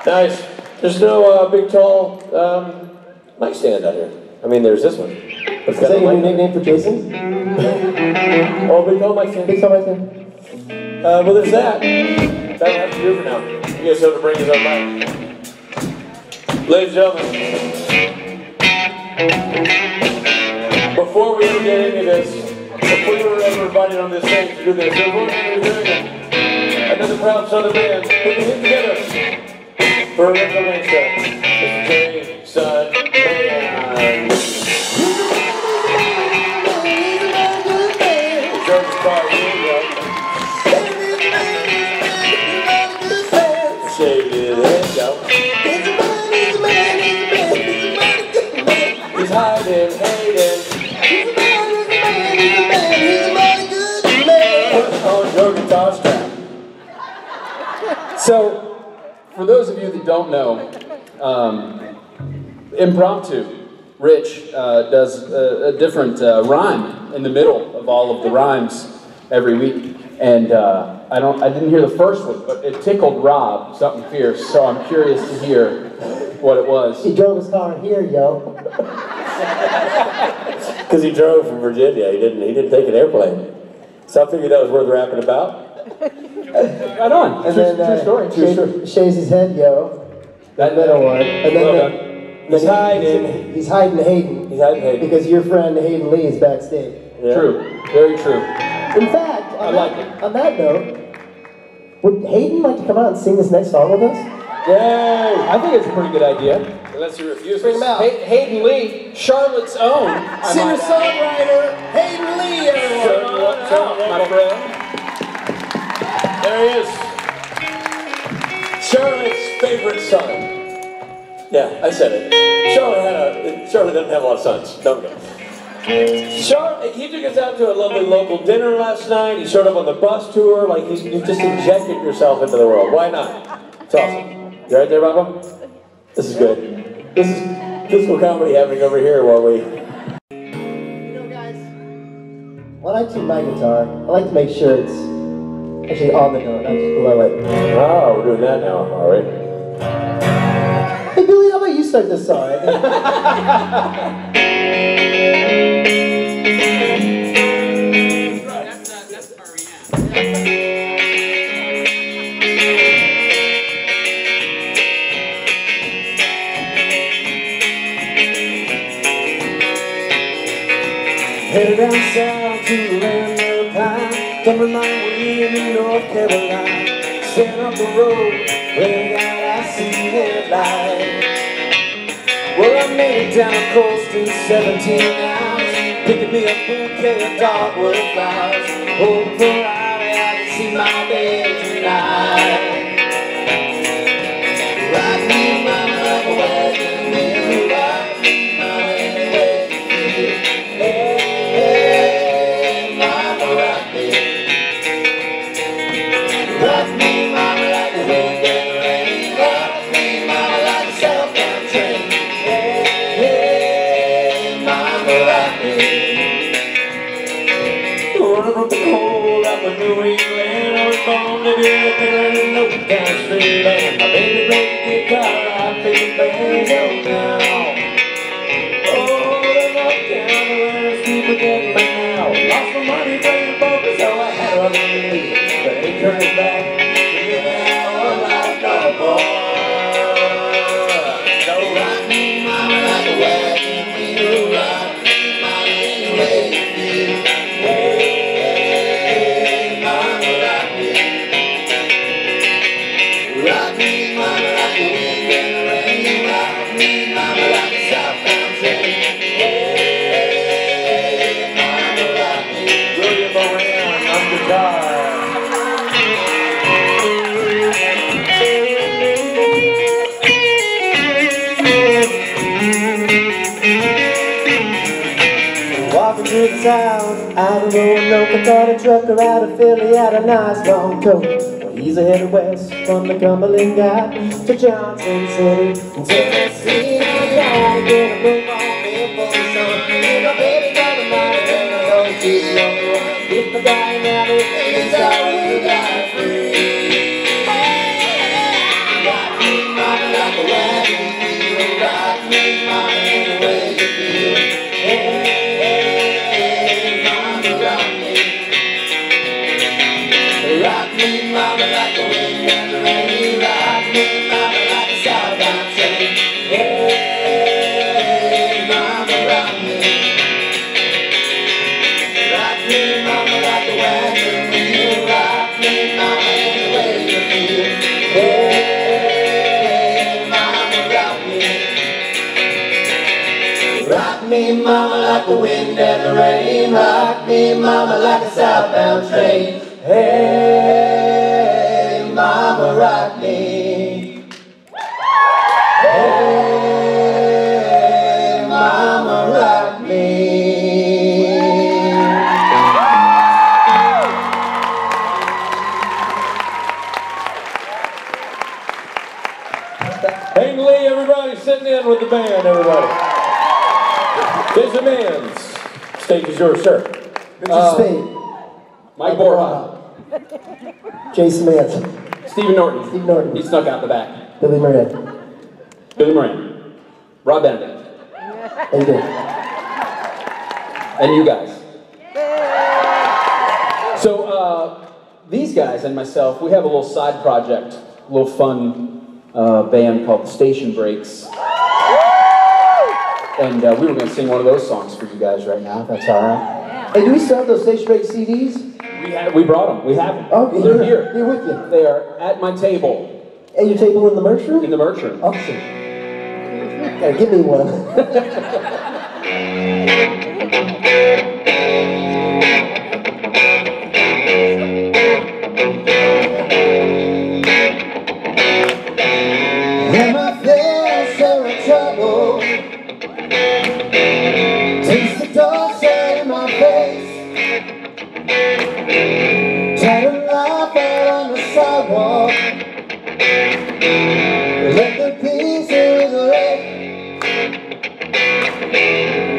Nice. There's no big, tall mic stand out here. I mean, there's this one. Is that your new nickname for Jason? Oh, big, tall mic stand. Big tall mic stand. Well, there's that. That'll have to do for now. You guys have to bring us up mic. Ladies and gentlemen, before we ever get into this, before we were ever invited on this stage to do this, there's one thing we're doing it. Another proud Southern band. Put your hands together for a regular rain show. Mr. Terry, son, man. George's car, here you go. Shake it, there you go. He's hiding, hating. Put on your guitar strap. So, for those of you that don't know, Impromptu, Rich does a different rhyme in the middle of all of the rhymes every week. And I didn't hear the first one, but it tickled Rob something fierce, so I'm curious to hear what it was. He drove his car here, yo. Because he drove from Virginia, he didn't take an airplane. So I figured that was worth rapping about. Right on. And True story. Shaves his head, yo. That middle one. And then He's hiding. He's hiding Hayden. He's hiding Hayden. Because your friend Hayden Lee is backstage. Yeah. True. Very true. In fact, on that note, would Hayden like to come out and sing this next song with us? Yay! I think it's a pretty good idea. Unless he refuses. Bring him out. Hayden Lee, Charlotte's own singer-songwriter Hayden Lee, everyone. My friend. There he is. Charlotte's favorite son. Yeah, I said it. Charlotte doesn't have a lot of sons. No, okay. Charlotte, he took us out to a lovely local dinner last night. He showed up on the bus tour. Like, you just injected yourself into the world. Why not? It's awesome. You right there, Baba? This is good. This is physical comedy happening over here while we... You know, guys, when I tune my guitar, I like to make sure it's actually on the note, not just below it. Oh, we're doing that now, all right. Hey, Billy, how about you start this song? Headed down south to the land of pine, coming my way in North Carolina. Stand up the road, laying out I see headlights. Well, I made it down the coast in 17 hours, picking me a bouquet of dogwood flowers, hoping for Friday I can see my baby tonight. Rock me, mama, like a wagon wheel, rock me, mama, any way you feel. Hey, mama, rock me. Rock me, mama, like the wind and rain. Rock me, mama, like a southbound train. Hey, mama, rock me. Running from the cold out of New England, I was born to be a killer in no down street land. My baby plays the guitar, I play the banjo now. Oh, the rock down the last people get me now. Lost my money playing poker, so I had to leave. But they turned back to give me all life no more. So rock me, mama, like a wagon wheel. Rock me, mama, any way you feel. Hey, mama, rock me. Rock me, mama, like the wind and the rain. Rock me, mama, like a southbound train. Hey, mama, rock me. William Moran on guitar. Walking through the town, out of Roanoke, I caught a trucker out of Philly, had a nice long coat. Well, he's headed west from the Cumberland Gap to Johnson City, Tennessee. I gotta get a move on me for the sun. My baby got a money, and I know she's on the run. If I die now, it's all we got free. Rock me, mama, like a wagon wheel. Rock me, mama, any way you feel. Hey, mama, rock me. Rock me, mama, like the wind and the rain. Rock me, mama, like a southbound train. Hey, mama, rock me. Rock me, mama, like the wagon wheel. Rock me, mama, any way you feel. Hey, mama, rock me. Rock me, mama, like the wind and the rain. Rock me, mama, like a southbound train. Hey, mama, rock me. Hey, mama, rock me. Hang Lee, everybody, sitting in with the band, everybody. Benjamins, stage is yours, sir. Richard Spade. Mike Borja. Jay Smith. Stephen Norton. Steve Norton. He snuck out the back. Billy Moran. Billy Moran. Rob Benedict. How you doing? And you guys. So, these guys and myself, we have a little side project, a little fun band called the Station Breaks. And we were going to sing one of those songs for you guys right now, if that's all right. Hey, do we still have those Station Break CDs? We brought them. We have them. Okay, They're here. Here with you. They are at my table At your table in the merch room? in the merch room. Awesome. Gotta give me one. When my fears are in trouble, taste the dog shut in my face. Try to laugh out on the sidewalk. Let the pieces away.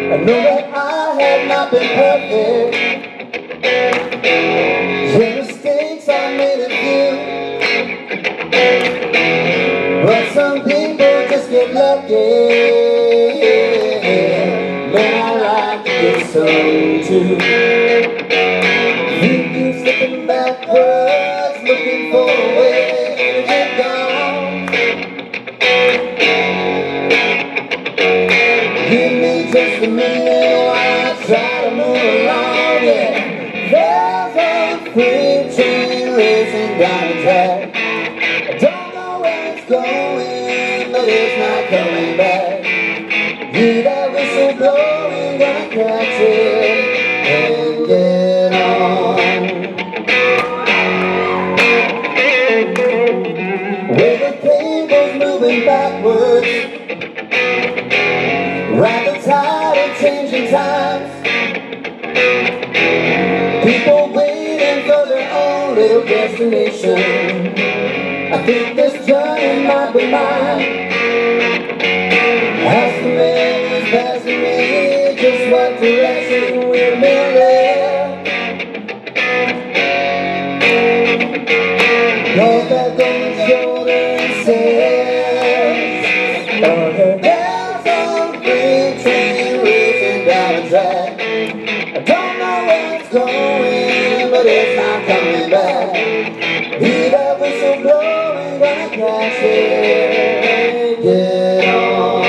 I know that I have not been perfect. The mistakes I made of you. But some people just get lucky. Man, I like to get some too. You slipping backwards, looking for a way to get gone. Give me just a minute while I try to move along, yeah. There's a freight train racing down the track. I don't know where it's going, but it's not coming back. Hear that whistle blowing, gonna catch it and get on. Where the cable's moving backwards, ride the tide of changing times. People waiting for their own little destination. I think this journey might be mine. Ask the man who's passing me just what direction we'll be there. Goes back on the shoulder and says, there's a freight train racing down the track. I don't know where it's going, but it's not coming back. Hear that whistle blowing, gonna catch it, get on.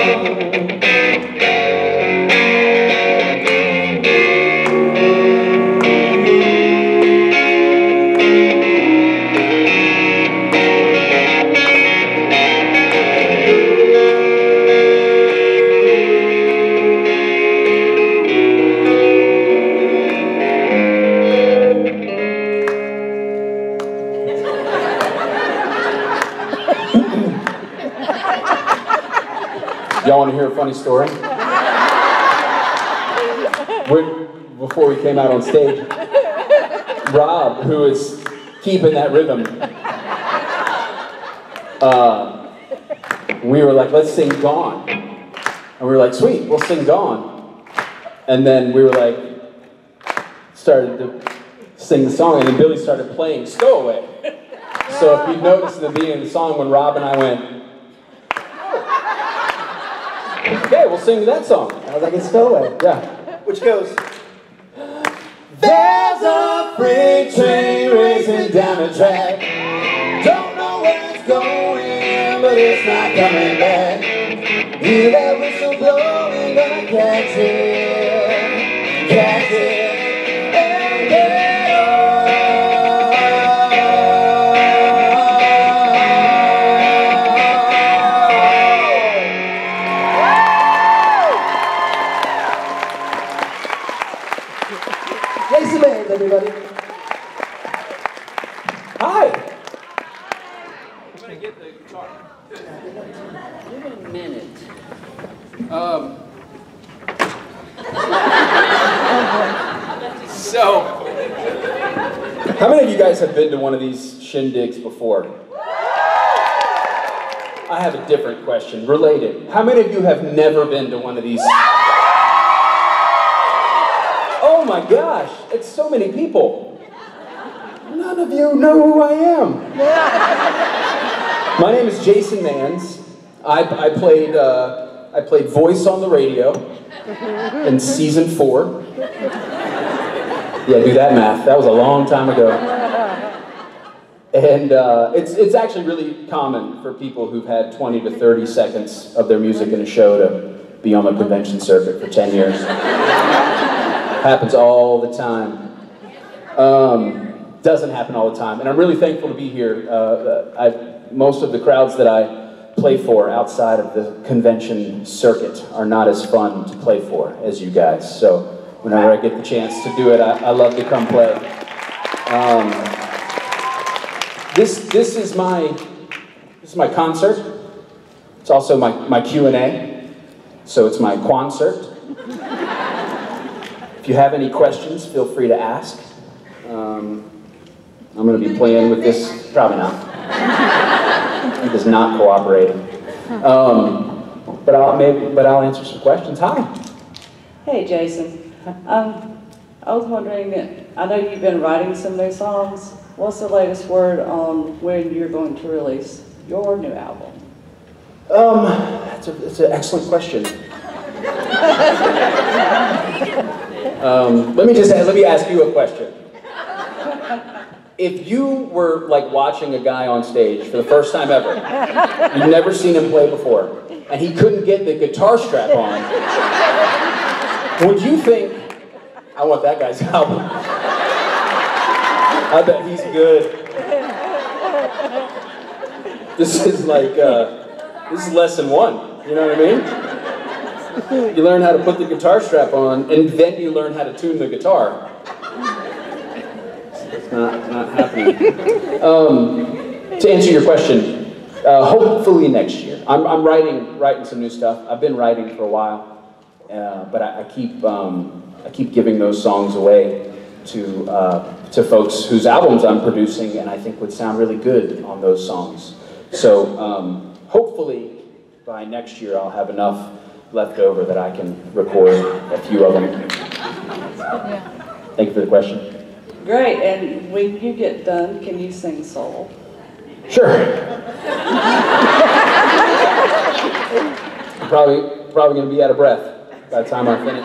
Y'all want to hear a funny story? Before we came out on stage, Rob, who is keeping that rhythm, we were like, let's sing Gone. And we were like, sweet, we'll sing Gone. And then we were like, started to sing the song, and then Billy started playing Stowaway. So if you noticed at the beginning of the song when Rob and I went, Okay, we'll sing that song. Sounds like it's Stowaway. Yeah. Which goes. There's a freight train racing down the track. Don't know where it's going, but it's not coming back. Hear that whistle blowing, gonna catch it, and get Jason Manns, everybody. Hi. I'm gonna get the guitar. Give it a minute. So, How many of you guys have been to one of these shindigs before? I have a different question, related. How many of you have never been to one of these? Oh my gosh, it's so many people. None of you know who I am. My name is Jason Manns. I played voice on the radio in season 4. Yeah, do that math. That was a long time ago. And it's actually really common for people who've had 20 to 30 seconds of their music in a show to be on the convention circuit for 10 years. Happens all the time. Doesn't happen all the time. And I'm really thankful to be here. Most of the crowds that I play for outside of the convention circuit are not as fun to play for as you guys. So whenever I get the chance to do it, I love to come play. This is my concert. It's also my Q&A. So it's my quancert. If you have any questions, feel free to ask. I'm going to be playing with this. Probably not. He does not cooperate. But I'll answer some questions. Hi. Hey, Jason. I was wondering, I know you've been writing some new songs. What's the latest word on when you're going to release your new album? That's an excellent question. Let me ask you a question. If you were like watching a guy on stage for the first time ever, you've never seen him play before, and he couldn't get the guitar strap on, would you think, I want that guy's album? I bet he's good. This is like, this is lesson 1, you know what I mean? You learn how to put the guitar strap on, and then you learn how to tune the guitar. It's not happening. To answer your question, hopefully next year. I'm writing some new stuff. I've been writing for a while, but I keep giving those songs away to folks whose albums I'm producing, and I think would sound really good on those songs. So hopefully by next year I'll have enough left over that I can record a few of them. Thank you for the question. Great, and when you get done, can you sing soul? Sure. I'm probably going to be out of breath by the time I finish.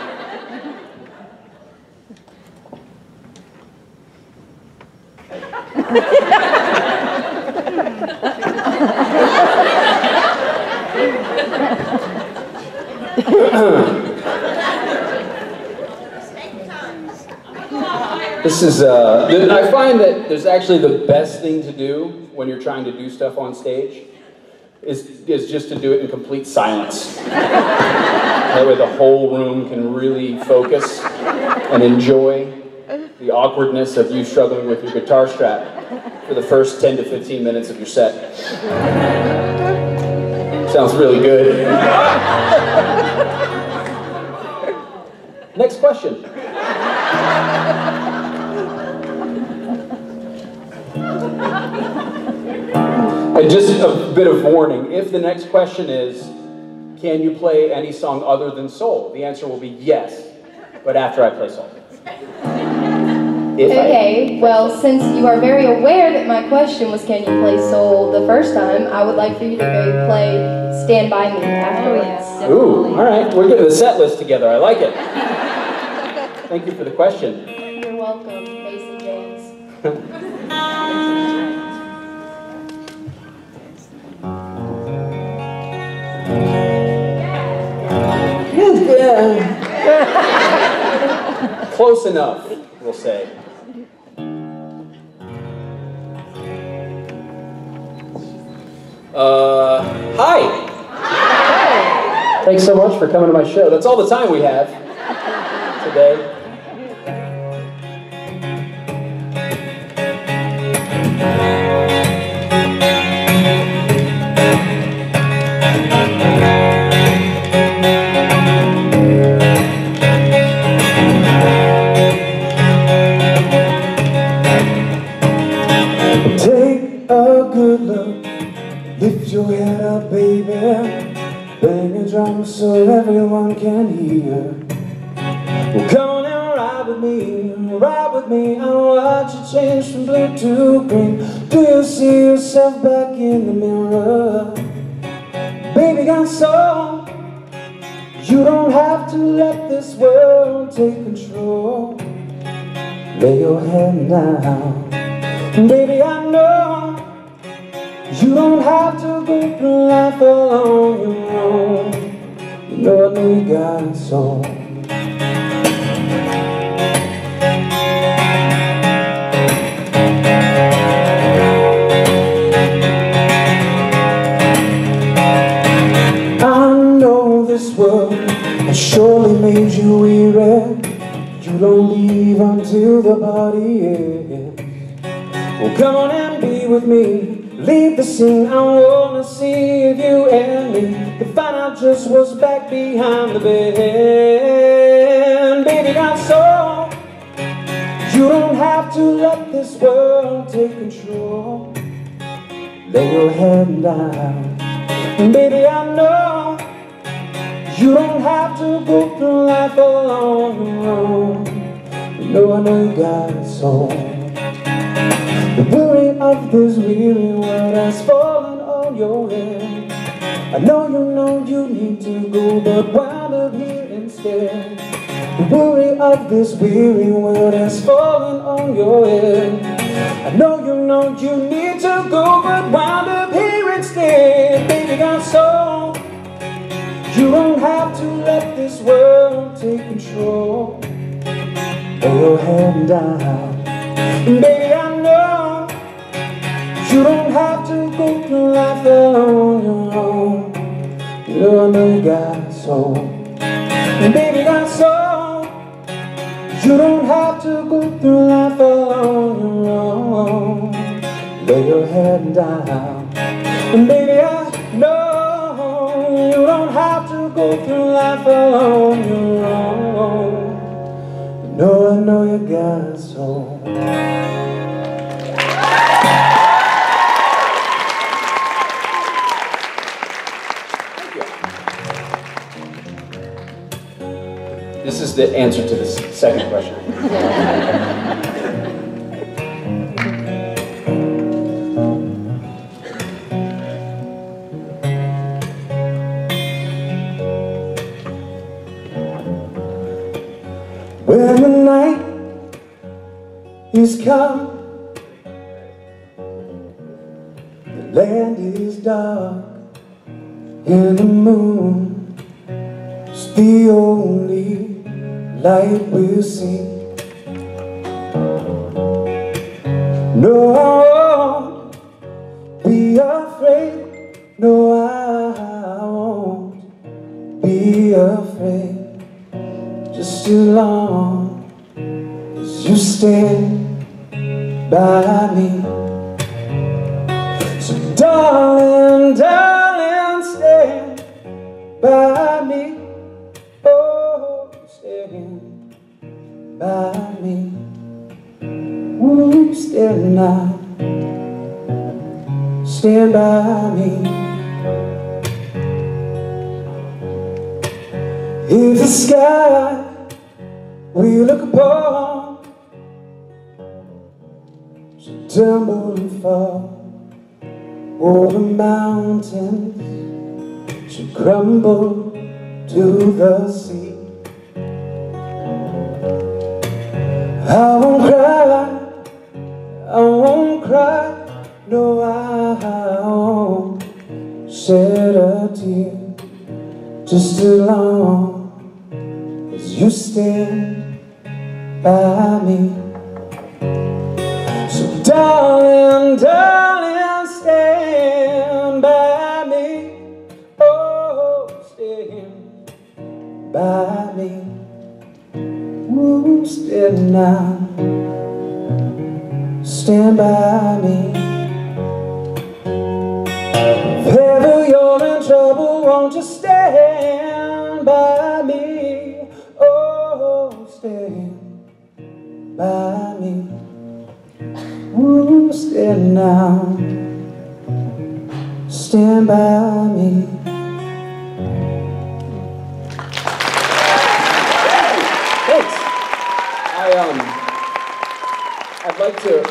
This is, I find that there's actually the best thing to do when you're trying to do stuff on stage is just to do it in complete silence. That way the whole room can really focus and enjoy the awkwardness of you struggling with your guitar strap for the first 10 to 15 minutes of your set. Sounds really good. Next question. And just a bit of warning, if the next question is, can you play any song other than soul? The answer will be yes, but after I play soul. Okay, well, since you are very aware that my question was can you play soul the first time, I would like for you to go play Stand By Me afterwards. Ooh, all right. We're getting the set list together. I like it. Thank you for the question. You're welcome, Mason James. Close enough, we'll say. Hi. Thanks so much for coming to my show. That's all the time we have today. Take a good look, lift your head up, baby. Bang a drum so everyone can hear. Well, come on and ride with me, ride with me. I'll watch you change from blue to green. Do you see yourself back in the mirror? Baby got soul. You don't have to let this world take control. Lay your head down. Baby, I know you don't have to go through life alone your own. You know I know you got it soul. I know this world has surely made you weary. You don't leave until the party ends. Well, come on and be with me. Leave the scene. I wanna see if you and me can find out just what's back behind the band. Baby got soul. You don't have to let this world take control. Lay your head down. Baby, I know you don't have to go through life alone your own. You know I know you got it soul. The worry of this weary world has fallen on your head. I know you need to go, but wind up here instead. The worry of this weary world has fallen on your head. I know you need to go, but wind up here instead. Baby got soul. You don't have to let this world take control. Lay your head down. Baby, I know you don't have to go through life alone your own. You know I know you got soul. Baby got soul. You don't have to go through life alone your own. Lay your head down. Baby, I know you don't have to go through life alone your own. You know I know you got soul. This is the answer to the second question. When the night is come, the land is dark, and the moon is the only light we'll see. No, I won't be afraid. No, I won't be afraid. Just as long as you stand by me. So darling, darling, stand by me. Oh, stand by me. Ooh, stand now. Stand by me. If the sky we look upon tumble and fall. All the mountains should crumble to the sea. I won't cry, I won't cry, no, I won't shed a tear, just as long as you stand by me. So darling, darling, stand by me. Oh, stand by me. Ooh, stand now. Stand by me. If ever you're in trouble, won't you stand by me? Oh, stand by me. Ooh, stand now. Stand by me. Thanks. I'd like to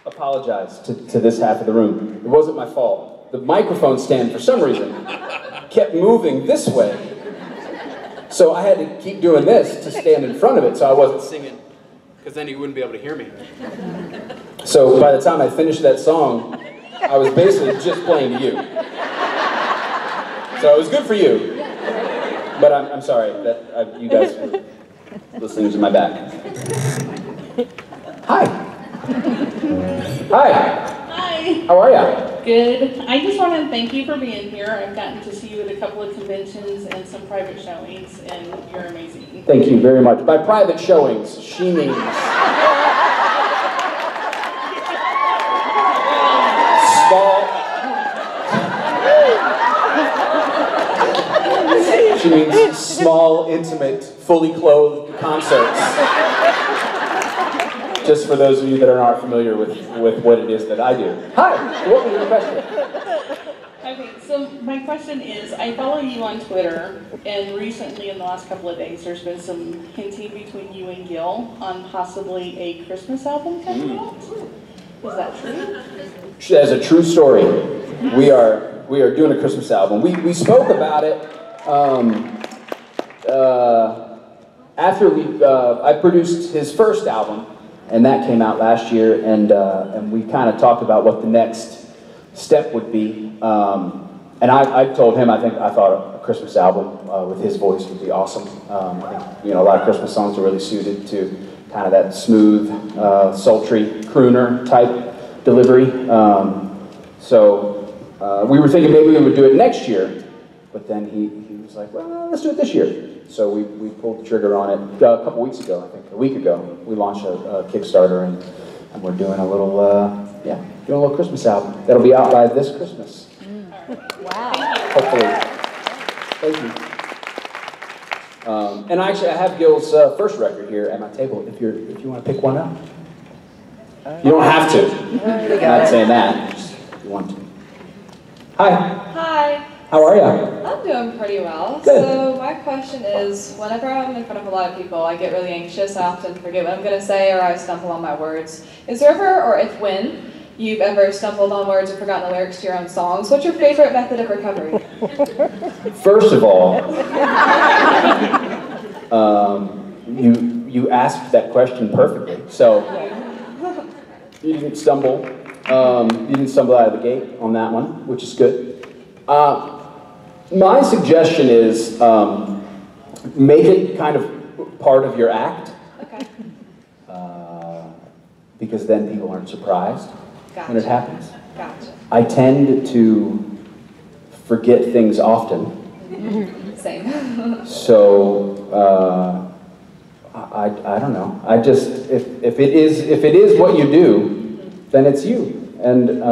apologize to this half of the room. It wasn't my fault. The microphone stand, for some reason, kept moving this way. So I had to keep doing this to stand in front of it so I wasn't singing, because then you wouldn't be able to hear me. So by the time I finished that song, I was basically just playing to you. So it was good for you. But I'm sorry that you guys were listening to my back. Hi. Hi. Hi. How are ya? Good. I just want to thank you for being here. I've gotten to see you at a couple of conventions and some private showings, and you're amazing. Thank you very much. By private showings, she means small. She means small, intimate, fully clothed concerts. Just for those of you that are not familiar with what it is that I do. Hi, what was your question? Okay, so my question is, I follow you on Twitter, and recently in the last couple of days, there's been some hinting between you and Gil on possibly a Christmas album coming out. Is that true? That's a true story. We are doing a Christmas album. We spoke about it after I produced his first album, and that came out last year, and we kind of talked about what the next step would be. And I told him I thought a Christmas album with his voice would be awesome. I think, a lot of Christmas songs are really suited to kind of that smooth, sultry crooner type delivery. So we were thinking maybe we would do it next year, but then he was like, well, let's do it this year. So we pulled the trigger on it a couple weeks ago, I think, a week ago. We launched a Kickstarter, and we're doing a little, doing a little Christmas album. That'll be out by this Christmas. Wow. Hopefully. Thank you. And actually, I have Gil's first record here at my table. If you want to pick one up, you don't have to. I'm not saying that. Just if you want to. Hi. Hi. How are you? I'm doing pretty well. Good. So my question is, whenever I'm in front of a lot of people, I get really anxious. I often forget what I'm going to say, or I stumble on my words. Is there ever, or if when, you've ever stumbled on words or forgotten the lyrics to your own songs? What's your favorite method of recovery? First of all, you asked that question perfectly. So you didn't stumble. You didn't stumble out of the gate on that one, which is good. My suggestion is make it kind of part of your act. Okay. Because then people aren't surprised when it happens. Gotcha. I tend to forget things often. Same. So I don't know. I just if it is what you do, then it's you. And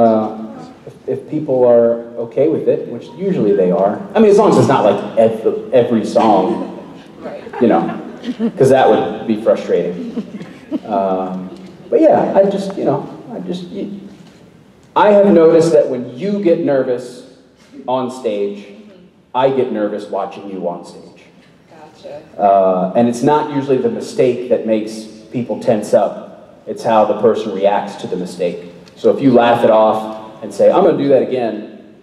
if people are okay with it, which usually they are. I mean, as long as it's not like every song, Right. because that would be frustrating. But yeah, I have noticed that when you get nervous on stage, I get nervous watching you on stage. Gotcha. And it's not usually the mistake that makes people tense up. It's how the person reacts to the mistake. So if you laugh it off and say, I'm going to do that again,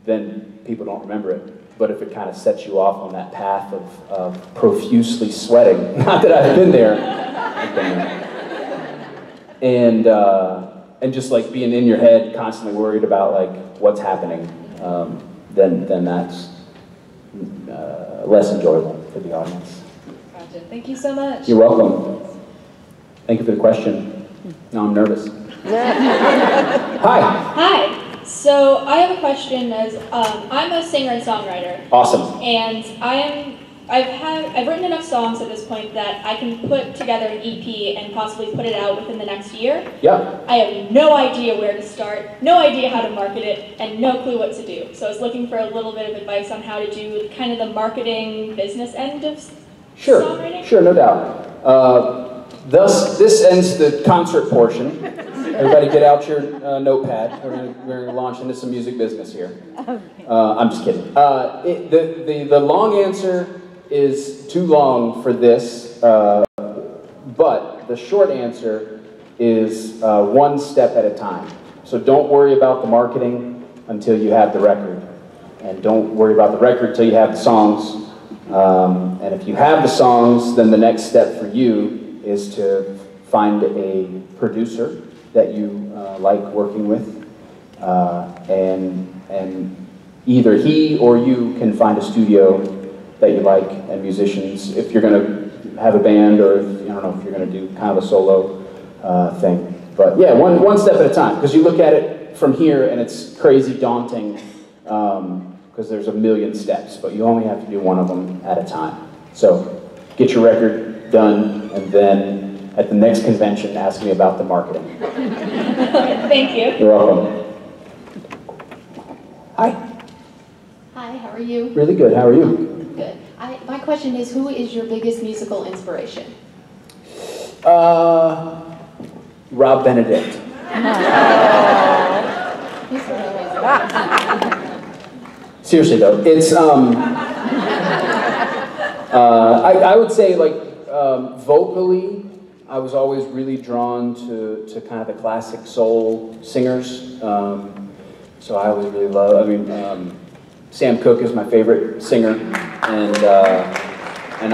then people don't remember it. But if it kind of sets you off on that path of profusely sweating, not that I've been there, and just like being in your head, constantly worried about like what's happening, then that's less enjoyable for the audience. Gotcha. Thank you so much. You're welcome. Thank you for the question. Now I'm nervous. Hi. Hi. So I have a question. As I'm a singer and songwriter. Awesome. And I've written enough songs at this point that I can put together an EP and possibly put it out within the next year. Yeah. I have no idea where to start, no idea how to market it, and no clue what to do. So I was looking for a little bit of advice on how to do kind of the marketing business end of songwriting. Sure, no doubt. This ends the concert portion. Everybody get out your notepad. We're gonna launch into some music business here. I'm just kidding. The long answer is too long for this, but the short answer is one step at a time. So don't worry about the marketing until you have the record, and don't worry about the record until you have the songs. And if you have the songs, then the next step for you is to find a producer that you like working with, and either he or you can find a studio that you like, and musicians, if you're going to have a band, or I don't know if you're going to do kind of a solo thing. But yeah, one step at a time, because you look at it from here and it's crazy daunting, because there's a million steps, but you only have to do one of them at a time. So get your record done, and then at the next convention, ask me about the marketing. Thank you. You're welcome. Hi. Hi, how are you? Really good, how are you? Good. My question is, who is your biggest musical inspiration? Rob Benedict. He's really amazing. Seriously though, it's I would say like vocally, I was always really drawn to kind of the classic soul singers. So I always really love. I mean, Sam Cooke is my favorite singer, and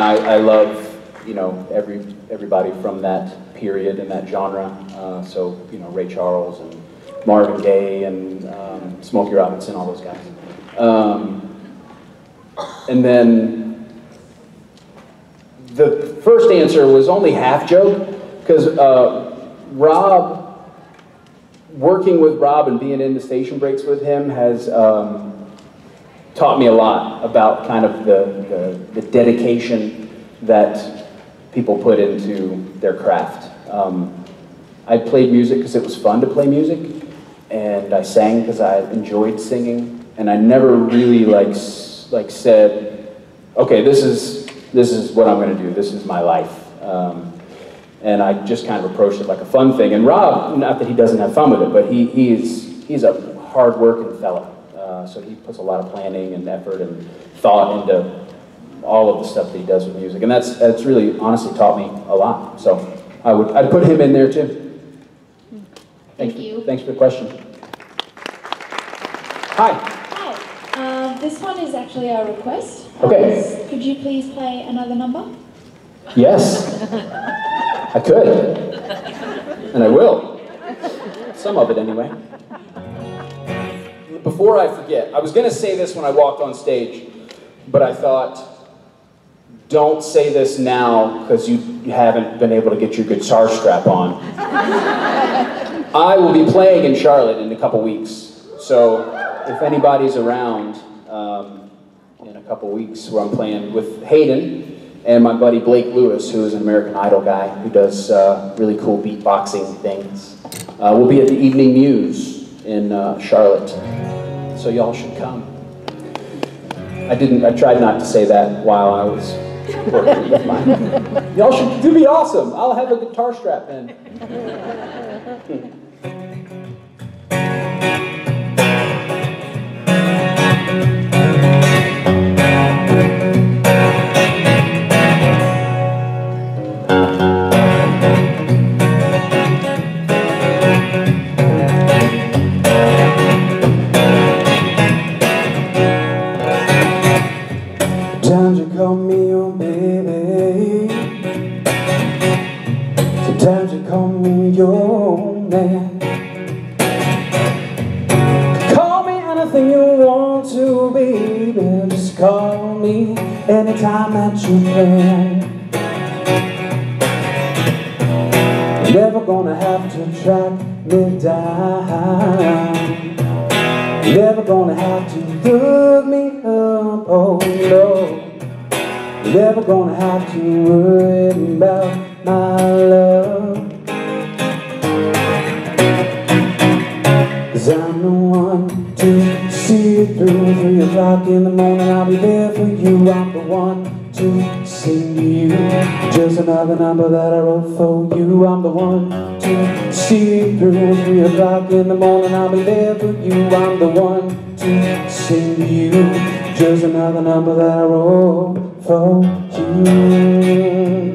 I love everybody from that period and that genre. So Ray Charles and Marvin Gaye and Smokey Robinson, all those guys. And then the first answer was only half joke, because working with Rob and being in the station breaks with him has taught me a lot about kind of the dedication that people put into their craft. I played music because it was fun to play music, and I sang because I enjoyed singing, and I never really like said, okay, this is what I'm going to do. This is my life. And I just kind of approached it like a fun thing. And Rob, not that he doesn't have fun with it, but he's a hard-working fella. So he puts a lot of planning and effort and thought into all of the stuff that he does with music. And that's really, honestly, taught me a lot. So I'd put him in there too. Thank you. Thanks for the question. Hi. Hi. This one is actually a request. Okay. Could you please play another number? Yes. I could. And I will. Some of it anyway. Before I forget, I was going to say this when I walked on stage, but I thought, don't say this now because you haven't been able to get your guitar strap on. I will be playing in Charlotte in a couple weeks, so if anybody's around in a couple weeks, where I'm playing with Hayden and my buddy Blake Lewis, who is an American Idol guy who does really cool beatboxing things. We'll be at the Evening Muse in Charlotte, so y'all should come. I tried not to say that while I was working with mine. Y'all should, it'll be awesome. I'll have a guitar strap then. call me your baby. Sometimes you call me your man. Call me anything you want to, baby. Just call me anytime that you can. You're never gonna have to track me down. You're never gonna have to look me up, oh no. You're never gonna have to worry about my love. 'Cause I'm the one to see it through. 3 o'clock in the morning, I'll be there for you. I'm the one to sing to you. Just another number that I wrote for you. I'm the one to see it through. 3 o'clock in the morning, I'll be there for you. I'm the one to sing to you. Just another number that I wrote for you.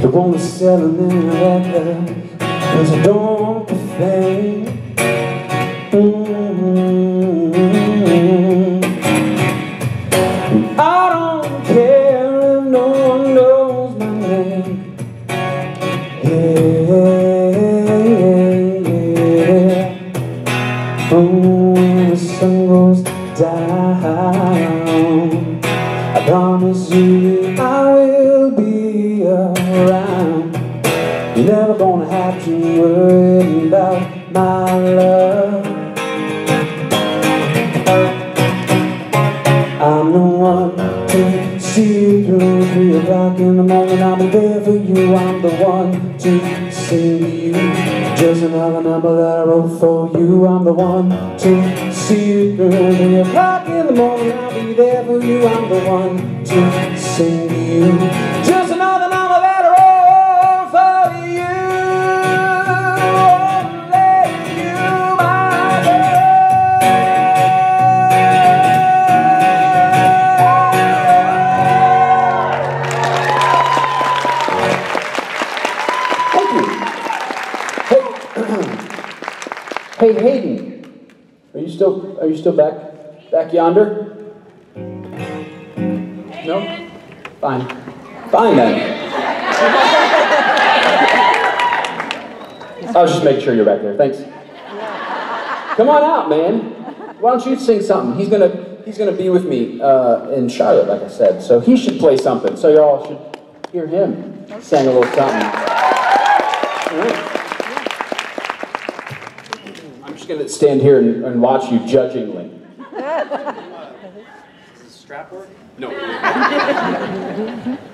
Don't wanna sell a million records, 'cause I don't think I don't care if no one knows my name. Yeah, yeah. Oh, when the sun goes down, I promise you I will be around. You're never gonna have to worry about my love. I'm the one to see you through. 3 o'clock in the morning, I'll be there for you. I'm the one to sing to you. Just another number that I wrote for you. I'm the one to see you through. 3 o'clock in the morning, I'll be there for you. I'm the one to sing to you. Just another number that I wrote for you. Only you, my love. Hey Hayden, are you still back yonder? No? Fine then. I'll just make sure you're back there. Thanks. Come on out, man. Why don't you sing something? He's gonna be with me in Charlotte, like I said. So he should play something. So y'all should hear him sing a little something. All right. I'm just gonna stand here and watch you judgingly. Does the strap work? No.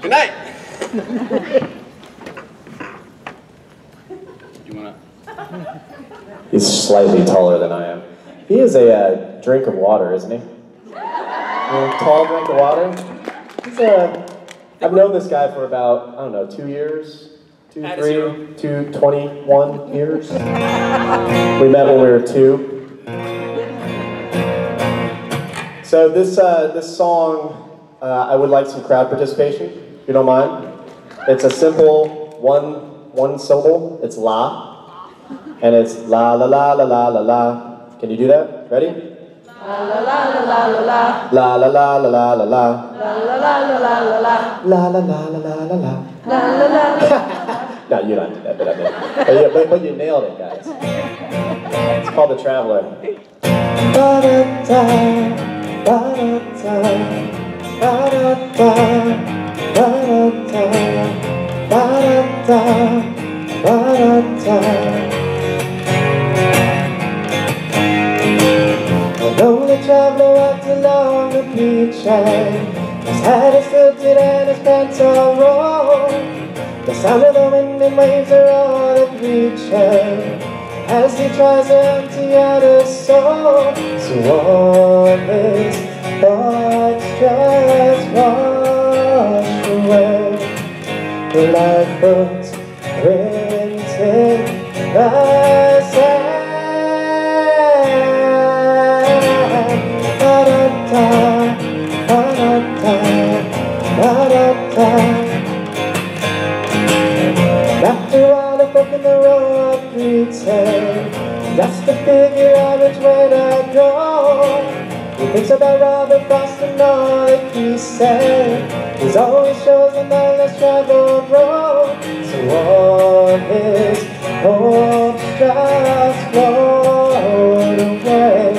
Good night. You wanna? He's slightly taller than I am. He is a drink of water, isn't he? A tall drink of water. I've known this guy for about, I don't know, 2 years? 21 years. We met when we were 2. So this song, I would like some crowd participation, if you don't mind. It's a simple one syllable. It's la, and it's la la la la la la la. Can you do that? Ready? La la la la la la la. La la la la la la la. La la la la la la la. La la la la la la la. La la la. No, you don't do that, but I did. But you nailed it, guys. It's called The Traveler. Ba-da-da, ba-da-da, ba-da-da, ba-da-da, ba-da-da, ba-da-da. A lonely traveler walked along the beach, and his hat is tilted and his pants are rolled. The sound of the wind and waves are all that reach him as he tries to empty out his soul. So all his thoughts just wash away. The lifeboat's printed the sand. Ba-da-da, ba-da-da, ba-da-da. After all of the walking the road pretend just to figure out which way to go. He thinks about Robert Frost and all that he said. He's always chosen the less traveled road. So all his hopes just float away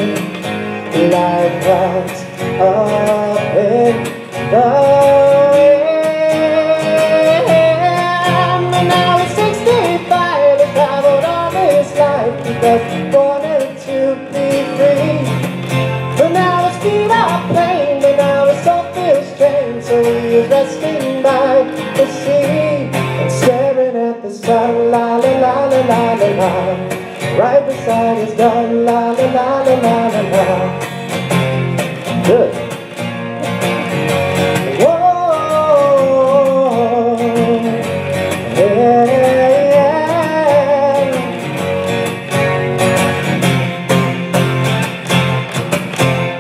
like clouds up in the wind. And now he's 65, he traveled all his life because he wanted to be free. But now his feet are pain, but now his soul feels strange. So he is resting by the sea and staring at the sun, la la la la la la la. Right beside his gun, la la la la la la la. Good. Whoa, yeah, yeah.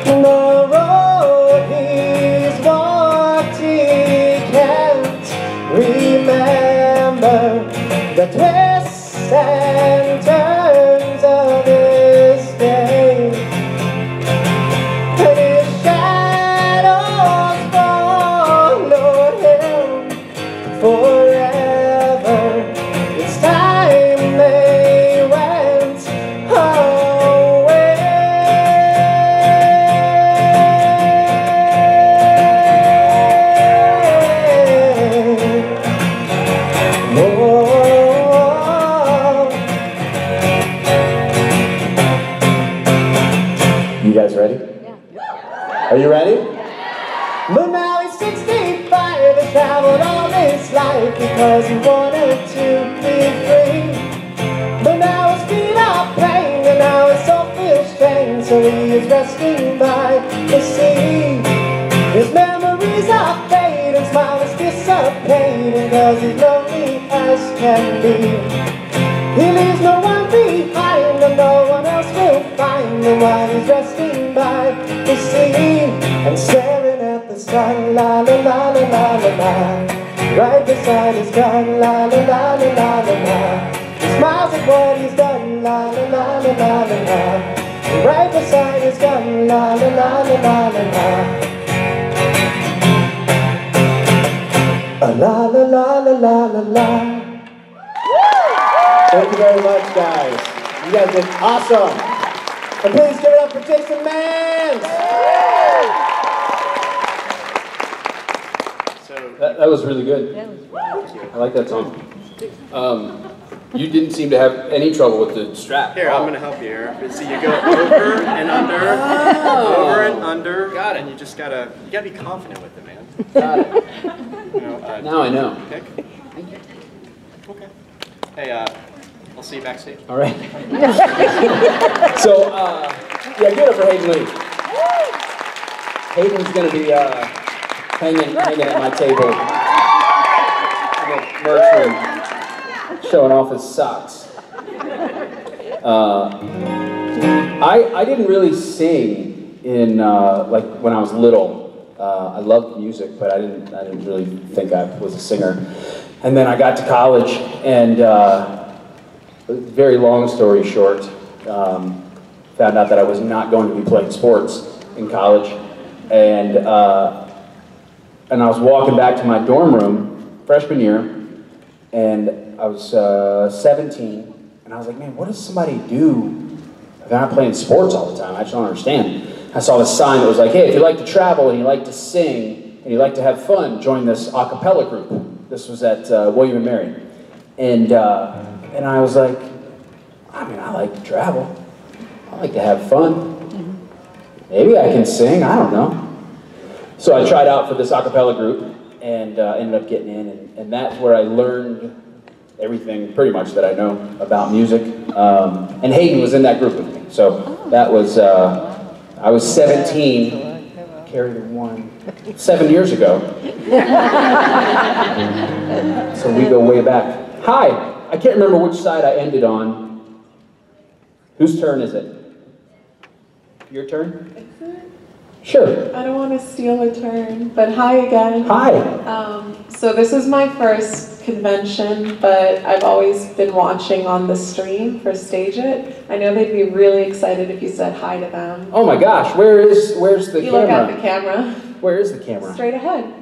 The road he's walked, he can't remember the twists and turns of his day. And his shadows follow him forever. It's time they went away. You guys ready? Yeah. Are you ready? But now he's 65 and traveled all his life because he wanted to be free. But now his feet are pain and now his soul feels strange. So he is resting by the sea. His memories are fading, smiles dissipating because he's lonely as can be. He leaves no one behind and no one else will find him while he's resting by the sea and staring at the sun, la la la la la la la. Right beside his gun, la la la la la la la. He smiles at what he's done, la la la la la la la. Right beside his gun, la la la la la la la. La la la la la la la. Thank you very much, guys. You guys did awesome. And please give it up for Jason Mans. That was really good. I like that song. You didn't seem to have any trouble with the strap. Here, I'm going to help you here. See, you go over and under, over and under. Got it. And you just you gotta be confident with it, man. Got it. You know, now I know. Pick. Okay. Hey, I'll see you backstage. All right. So, yeah, give it up for Hayden Lee. Hayden's going to be hanging at my table in the merch room, showing off his socks. I didn't really sing in like when I was little. I loved music, but I didn't really think I was a singer. And then I got to college, and very long story short, found out that I was not going to be playing sports in college, and I was walking back to my dorm room freshman year, and I was 17, and I was like, man, what does somebody do if they're not playing sports all the time? I just don't understand. I saw this sign that was like, hey, if you like to travel and you like to sing and you like to have fun, join this a cappella group. This was at William & Mary. And I was like, I mean, I like to travel. I like to have fun. Maybe I can sing, I don't know. So I tried out for this a cappella group and ended up getting in. And that's where I learned everything pretty much that I know about music. And Hayden was in that group with me. So that was, I was 17, carried one, 7 years ago. So we go way back. Hi, I can't remember which side I ended on. Whose turn is it? Your turn? Is it? Sure. I don't want to steal a turn, but hi again. Hi. So this is my first convention, but I've always been watching on the stream for Stage It. I know they'd be really excited if you said hi to them. Oh my gosh, where's the camera? You look at the camera. Where is the camera? Straight ahead.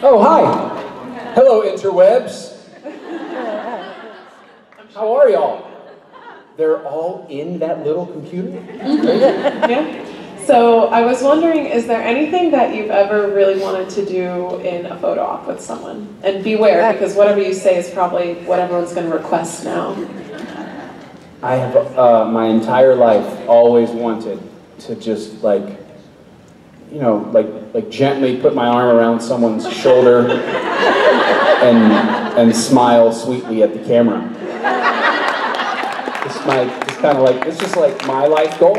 Oh, hi. Hello, interwebs. How are y'all? They're all in that little computer? Yeah. So I was wondering, is there anything that you've ever really wanted to do in a photo op with someone? And beware, because whatever you say is probably what everyone's going to request now. I have my entire life always wanted to just like, you know, like gently put my arm around someone's shoulder and smile sweetly at the camera. It's kind of like, it's just like my life goal.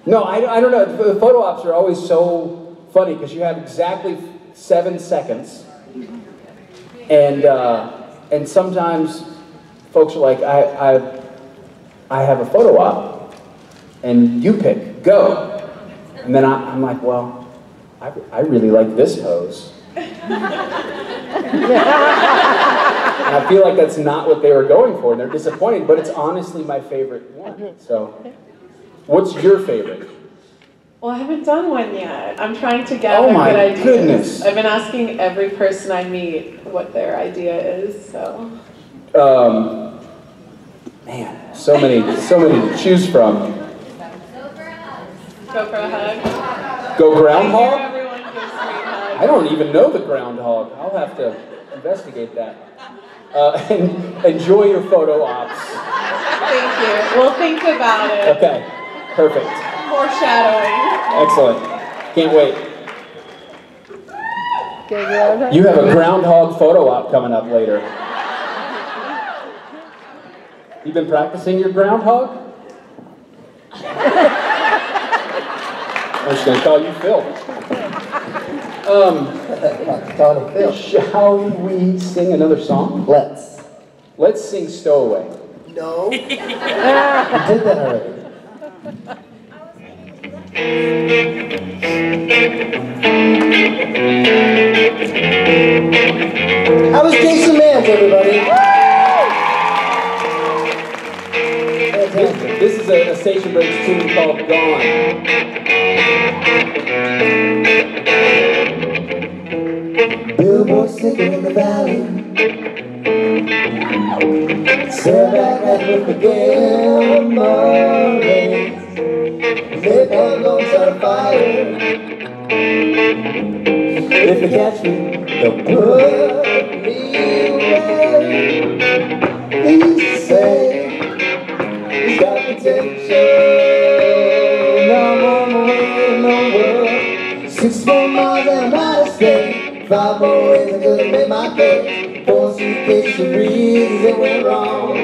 No, I don't know. The photo ops are always so funny because you have exactly 7 seconds, and sometimes folks are like, I have a photo op, and you pick, go. And then I'm like, well, I really like this pose. And I feel like that's not what they were going for, and they're disappointed, but it's honestly my favorite one. So, what's your favorite? Well, I haven't done one yet. I'm trying to gather good ideas. Oh my Goodness. I've been asking every person I meet what their idea is, so. Man, so many to choose from. Go for a hug. Go groundhog? Everyone gives me a hug. I don't even know the groundhog. I'll have to investigate that. And enjoy your photo ops. Thank you. We'll think about it. Okay, perfect. Foreshadowing. Excellent. Can't wait. You have a groundhog photo op coming up later. You been practicing your groundhog? I'm just going to call you Phil. Shall we sing another song? Let's sing Stowaway. No. You did that already. How was Jason Mans, everybody? This is a Station Breaks tune called Gone. Billboard sticking in the valley. Sat back and with the gamblers. Lay down lungs on fire. If they catch me, they'll put me away. He used to say he's got potential. Now I'm on my way in the world. 6 more miles and I'm out of state. 5 more ways I could have made my case. 4 suitcases of reasons it went wrong.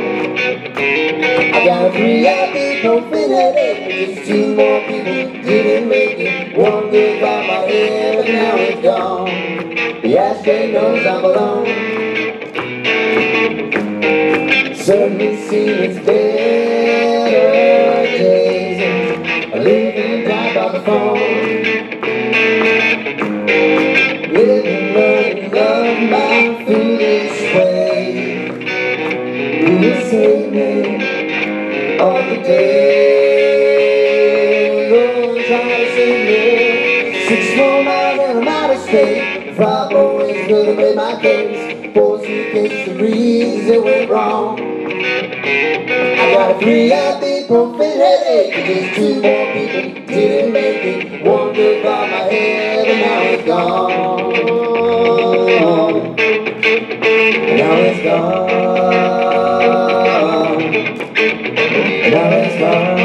I got a 3 ibuprofen headache, but just 2 more people didn't make it. 1 goodbye my head, but now it's gone. The ashtray knows I'm alone. Certainly seen its better days. I live and die by the phone. Living, learning, love my foolish way. You will save me on the day. Lord, trying to save me. 6 more miles and I'm out of state. 5 more ways could have made my case. 4 suitcases of reasons it went wrong. I got a 3 ibuprofen headache. Just 2 more people didn't make it. 1 goodbye my head and now it's gone. Now it's gone. Now it's gone.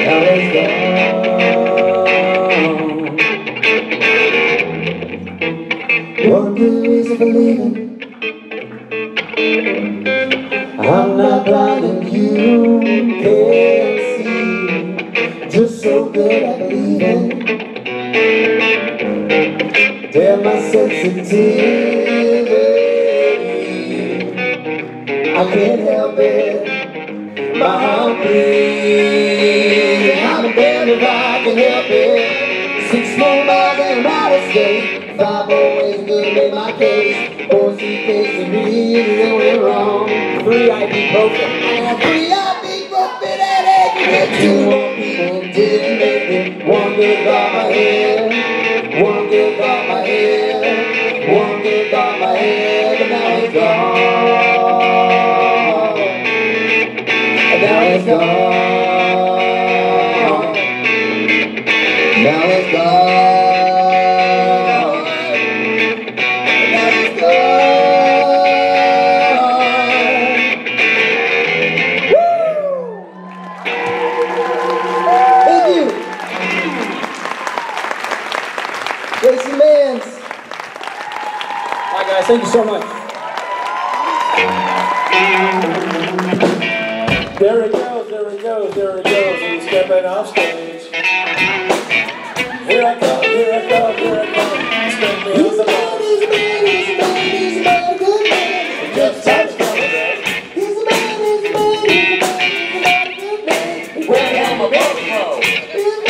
Now it's gone. One good reason for leaving. I'm not blind and you can't see. Just so good at believing. Damn my sensitivity. I can't help it. My heart bleeds. from out of state. 5 ways good in my case. 4 suitcases read and went wrong. 3 ibuprofen. I had 3 ibuprofen and egg. 2 more people didn't make it. 1 good got my head. 1 good got my head. 1 good got my head. But now it's gone. And now it's gone. Now it's gone. Thank you so much. There it goes, there it goes, there it goes. He's stepping off stage. Here I come, here I come, here I come. Stepping on the bar. He's a man, he's a man, he's a man, good man. Just time's coming back. He's a man, he's a man, he's a man, he's a man, good man. Where the hell my brother from?